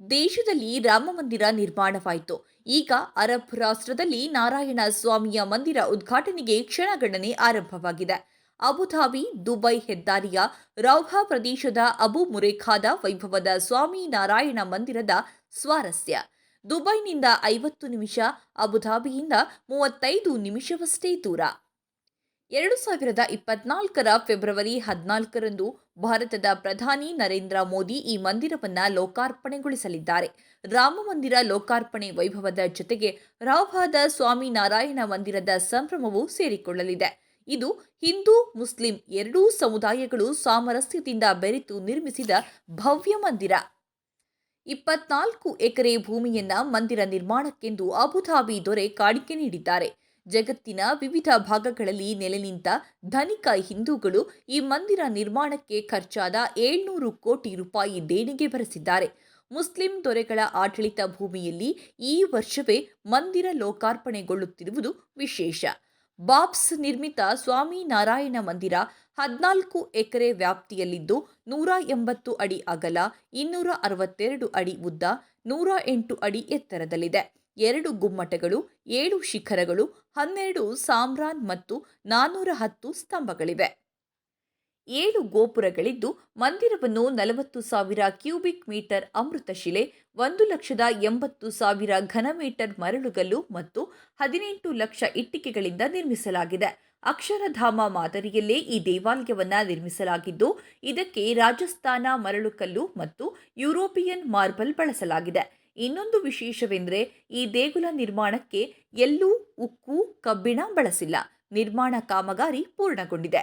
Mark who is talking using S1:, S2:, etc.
S1: ದೇಶದಲ್ಲಿ ರಾಮ ಮಂದಿರ ನಿರ್ಮಾಣವಾಯಿತು. ಈಗ ಅರಬ್ ರಾಷ್ಟ್ರದಲ್ಲಿ ನಾರಾಯಣ ಸ್ವಾಮಿಯ ಮಂದಿರ ಉದ್ಘಾಟನೆಗೆ ಕ್ಷಣಗಣನೆ ಆರಂಭವಾಗಿದೆ. ಅಬುಧಾಬಿ ದುಬೈ ಹೆದ್ದಾರಿಯ ರೌಹಾ ಪ್ರದೇಶದ ಅಬು ಮುರೇಖಾದ ವೈಭವದ ಸ್ವಾಮಿ ನಾರಾಯಣ ಮಂದಿರದ ಸ್ವಾರಸ್ಯ. ದುಬೈನಿಂದ 50 ನಿಮಿಷ, ಅಬುಧಾಬಿಯಿಂದ 35 ನಿಮಿಷವಷ್ಟೇ ದೂರ. 2024ರ ಫೆಬ್ರವರಿ 14ರಂದು ಭಾರತದ ಪ್ರಧಾನಿ ನರೇಂದ್ರ ಮೋದಿ ಈ ಮಂದಿರವನ್ನು ಲೋಕಾರ್ಪಣೆಗೊಳಿಸಲಿದ್ದಾರೆ. ರಾಮ ಮಂದಿರ ಲೋಕಾರ್ಪಣೆ ವೈಭವದ ಜೊತೆಗೆ ರೌಹಾದ ಸ್ವಾಮಿ ನಾರಾಯಣ ಮಂದಿರದ ಸಂಭ್ರಮವೂ ಸೇರಿಕೊಳ್ಳಲಿದೆ. ಇದು ಹಿಂದೂ ಮುಸ್ಲಿಂ ಎರಡೂ ಸಮುದಾಯಗಳು ಸಾಮರಸ್ಯದಿಂದ ಬೆರೆತು ನಿರ್ಮಿಸಿದ ಭವ್ಯ ಮಂದಿರ. 24 ಎಕರೆ ಭೂಮಿಯನ್ನ ಮಂದಿರ ನಿರ್ಮಾಣಕ್ಕೆಂದು ಅಬುಧಾಬಿ ದೊರೆ ಕಾಣಿಕೆ ನೀಡಿದ್ದಾರೆ. ಜಗತ್ತಿನ ವಿವಿಧ ಭಾಗಗಳಲ್ಲಿ ನೆಲೆ ನಿಂತ ಧನಿಕ ಹಿಂದೂಗಳು ಈ ಮಂದಿರ ನಿರ್ಮಾಣಕ್ಕೆ ಖರ್ಚಾದ 700 ಕೋಟಿ ರೂಪಾಯಿ ದೇಣಿಗೆ ಬರೆಸಿದ್ದಾರೆ. ಮುಸ್ಲಿಂ ದೊರೆಗಳ ಆಡಳಿತ ಭೂಮಿಯಲ್ಲಿ ಈ ವರ್ಷವೇ ಮಂದಿರ ಲೋಕಾರ್ಪಣೆಗೊಳ್ಳುತ್ತಿರುವುದು ವಿಶೇಷ. ಬಾಬ್ಸ್ ನಿರ್ಮಿತ ಸ್ವಾಮಿ ನಾರಾಯಣ ಮಂದಿರ 14 ಎಕರೆ ವ್ಯಾಪ್ತಿಯಲ್ಲಿದ್ದು 180 ಅಡಿ ಅಗಲ, 262 ಅಡಿ ಉದ್ದ, 108 ಅಡಿ ಎತ್ತರದಲ್ಲಿದೆ. 2 ಗುಮ್ಮಟಗಳು, 7 ಶಿಖರಗಳು, 12 ಸಾಮ್ರಾನ್ ಮತ್ತು 410 ಸ್ತಂಭಗಳಿವೆ. 7 ಗೋಪುರಗಳಿದ್ದು ಮಂದಿರವನ್ನು 40,000 ಕ್ಯೂಬಿಕ್ ಮೀಟರ್ ಅಮೃತಶಿಲೆ, 1,80,000 ಘನ ಮೀಟರ್ ಮರಳುಗಲ್ಲು ಮತ್ತು 18 ಲಕ್ಷ ಇಟ್ಟಿಗೆಗಳಿಂದ ನಿರ್ಮಿಸಲಾಗಿದೆ. ಅಕ್ಷರಧಾಮ ಮಾದರಿಯಲ್ಲೇ ಈ ದೇವಾಲಯವನ್ನು ನಿರ್ಮಿಸಲಾಗಿದ್ದು, ಇದಕ್ಕೆ ರಾಜಸ್ಥಾನ ಮರಳುಕಲ್ಲು ಮತ್ತು ಯುರೋಪಿಯನ್ ಮಾರ್ಬಲ್ ಬಳಸಲಾಗಿದೆ. ಇನ್ನೊಂದು ವಿಶೇಷವೆಂದರೆ ಈ ದೇಗುಲ ನಿರ್ಮಾಣಕ್ಕೆ ಎಲ್ಲೂ ಉಕ್ಕು, ಕಬ್ಬಿಣ ಬಳಸಿಲ್ಲ. ನಿರ್ಮಾಣ ಕಾಮಗಾರಿ ಪೂರ್ಣಗೊಂಡಿದೆ.